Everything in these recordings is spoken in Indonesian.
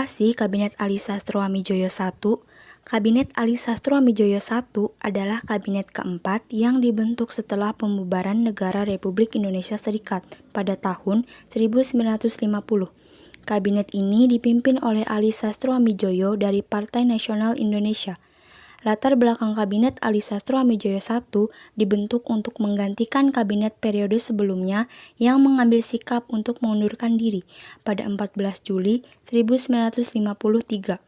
Apa sih Kabinet Ali Sastroamidjojo I? Kabinet Ali Sastroamidjojo I adalah kabinet keempat yang dibentuk setelah pembubaran Negara Republik Indonesia Serikat pada tahun 1950. Kabinet ini dipimpin oleh Ali Sastroamidjojo dari Partai Nasional Indonesia. Latar belakang Kabinet Ali Sastroamidjojo I dibentuk untuk menggantikan kabinet periode sebelumnya yang mengambil sikap untuk mengundurkan diri pada 14 Juli 1953.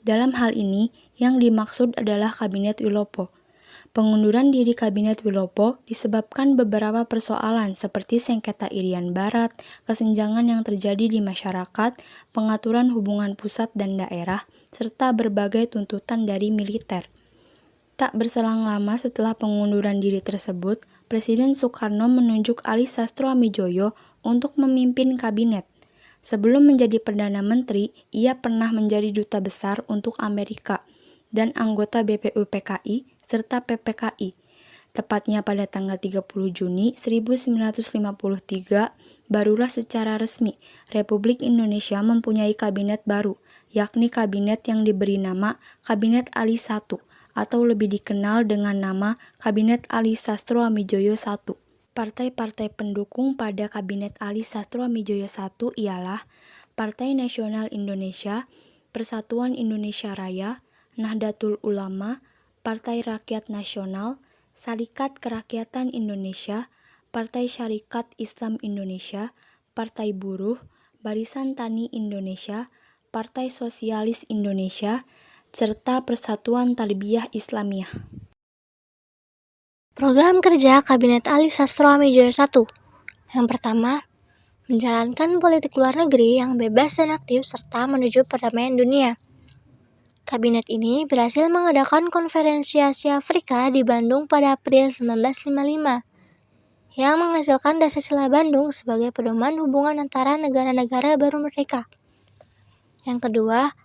Dalam hal ini, yang dimaksud adalah Kabinet Wilopo. Pengunduran diri Kabinet Wilopo disebabkan beberapa persoalan seperti sengketa Irian Barat, kesenjangan yang terjadi di masyarakat, pengaturan hubungan pusat dan daerah, serta berbagai tuntutan dari militer. Tak berselang lama setelah pengunduran diri tersebut, Presiden Soekarno menunjuk Ali Sastroamidjojo untuk memimpin kabinet. Sebelum menjadi Perdana Menteri, ia pernah menjadi Duta Besar untuk Amerika dan anggota BPUPKI serta PPKI. Tepatnya pada tanggal 30 Juni 1953, barulah secara resmi Republik Indonesia mempunyai kabinet baru, yakni kabinet yang diberi nama Kabinet Ali I atau lebih dikenal dengan nama Kabinet Ali Sastroamidjojo I. Partai-partai pendukung pada Kabinet Ali Sastroamidjojo I ialah Partai Nasional Indonesia, Persatuan Indonesia Raya, Nahdlatul Ulama, Partai Rakyat Nasional, Serikat Kerakyatan Indonesia, Partai Syarikat Islam Indonesia, Partai Buruh, Barisan Tani Indonesia, Partai Sosialis Indonesia, serta Persatuan Tarbiyah Islamiyah. Program kerja Kabinet Ali Sastroamidjojo I. Yang pertama, menjalankan politik luar negeri yang bebas dan aktif serta menuju perdamaian dunia. Kabinet ini berhasil mengadakan Konferensi Asia Afrika di Bandung pada April 1955 yang menghasilkan Dasar Bandung sebagai pedoman hubungan antara negara-negara baru merdeka. Yang kedua,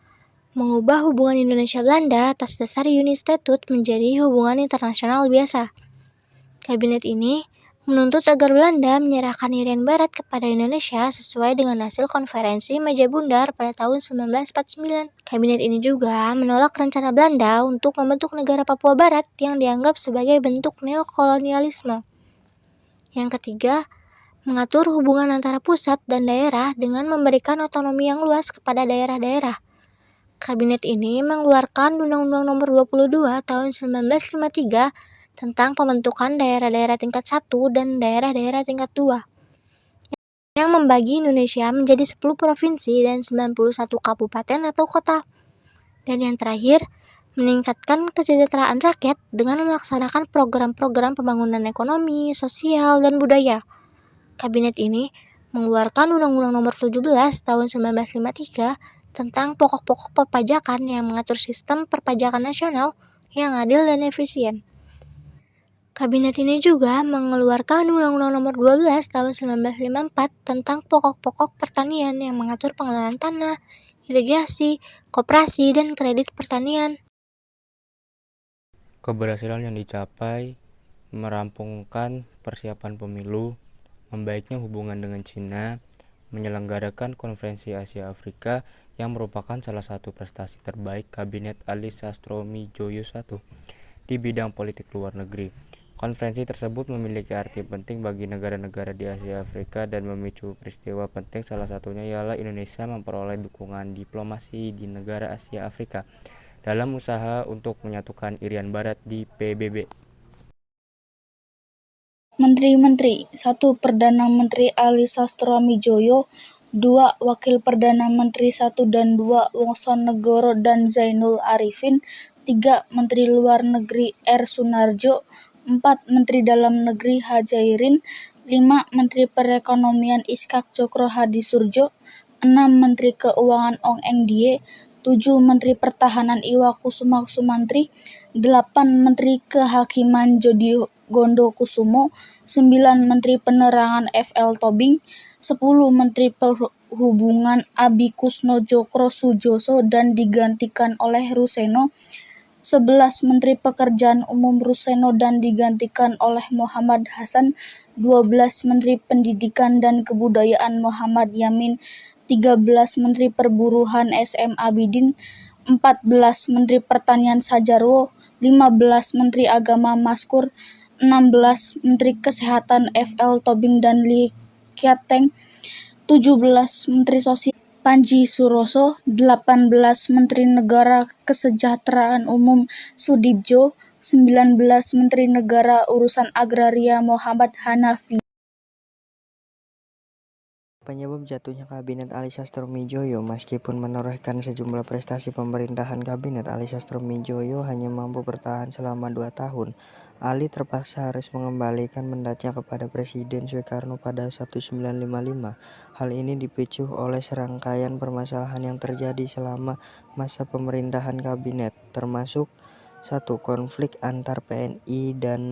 mengubah hubungan Indonesia-Belanda atas dasar Uni Statute menjadi hubungan internasional biasa. Kabinet ini menuntut agar Belanda menyerahkan Irian Barat kepada Indonesia sesuai dengan hasil konferensi Meja Bundar pada tahun 1949. Kabinet ini juga menolak rencana Belanda untuk membentuk negara Papua Barat yang dianggap sebagai bentuk neokolonialisme. Yang ketiga, mengatur hubungan antara pusat dan daerah dengan memberikan otonomi yang luas kepada daerah-daerah. Kabinet ini mengeluarkan Undang-Undang Nomor 22 Tahun 1953 tentang pembentukan daerah-daerah tingkat 1 dan daerah-daerah tingkat 2 yang membagi Indonesia menjadi 10 provinsi dan 91 kabupaten atau kota. Dan yang terakhir, meningkatkan kesejahteraan rakyat dengan melaksanakan program-program pembangunan ekonomi, sosial, dan budaya. Kabinet ini mengeluarkan Undang-Undang Nomor 17 Tahun 1953 tentang pokok-pokok perpajakan yang mengatur sistem perpajakan nasional yang adil dan efisien. Kabinet ini juga mengeluarkan Undang-Undang Nomor 12 Tahun 1954 tentang pokok-pokok pertanian yang mengatur pengelolaan tanah, irigasi, koperasi, dan kredit pertanian. Keberhasilan yang dicapai merampungkan persiapan pemilu, membaiknya hubungan dengan Cina, menyelenggarakan Konferensi Asia Afrika yang merupakan salah satu prestasi terbaik Kabinet Ali Sastroamidjojo I di bidang politik luar negeri. Konferensi tersebut memiliki arti penting bagi negara-negara di Asia Afrika dan memicu peristiwa penting, salah satunya ialah Indonesia memperoleh dukungan diplomasi di negara Asia Afrika dalam usaha untuk menyatukan Irian Barat di PBB. Menteri-Menteri: 1. Perdana Menteri Ali Sastroamidjojo. 2. Wakil Perdana Menteri 1 dan 2 Wongsonegoro dan Zainul Arifin. 3. Menteri Luar Negeri R. Sunarjo. 4. Menteri Dalam Negeri H. Jairin. 5. Menteri Perekonomian Iskak Cokro Hadisurjo. 6. Menteri Keuangan Ong Engdie. 7. Menteri Pertahanan Iwa Kusuma Sumantri. 8. Menteri Kehakiman Jodi Gondo Kusumo. 9. Menteri Penerangan F.L. Tobing. 10. Menteri Perhubungan Abi Kusno Jokro Sujoso dan digantikan oleh Ruseno. 11. Menteri Pekerjaan Umum Ruseno dan digantikan oleh Muhammad Hasan. 12. Menteri Pendidikan dan Kebudayaan Muhammad Yamin 13 Menteri Perburuhan SM Abidin, 14 Menteri Pertanian Sajarwo, 15 Menteri Agama Maskur, 16 Menteri Kesehatan FL Tobing dan Lee Kiateng, 17 Menteri Sosial Panji Suroso, 18 Menteri Negara Kesejahteraan Umum Sudibjo, 19 Menteri Negara Urusan Agraria Muhammad Hanafi. Penyebab jatuhnya Kabinet Ali Sastroamidjojo. Meskipun menorehkan sejumlah prestasi pemerintahan Kabinet Ali Sastroamidjojo hanya mampu bertahan selama 2 tahun, Ali terpaksa harus mengembalikan mandatnya kepada Presiden Soekarno pada 1955. Hal ini dipicu oleh serangkaian permasalahan yang terjadi selama masa pemerintahan Kabinet, termasuk 1. Konflik antar PNI dan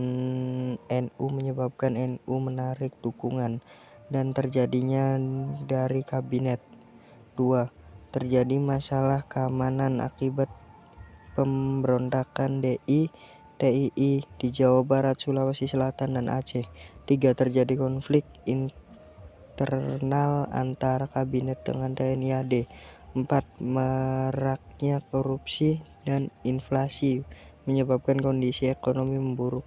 NU menyebabkan NU menarik dukungan dan terjadinya dari Kabinet. 2. Terjadi masalah keamanan akibat pemberontakan TII di Jawa Barat, Sulawesi Selatan, dan Aceh. 3. Terjadi konflik internal antara Kabinet dengan TNI AD. 4. Maraknya korupsi dan inflasi menyebabkan kondisi ekonomi memburuk.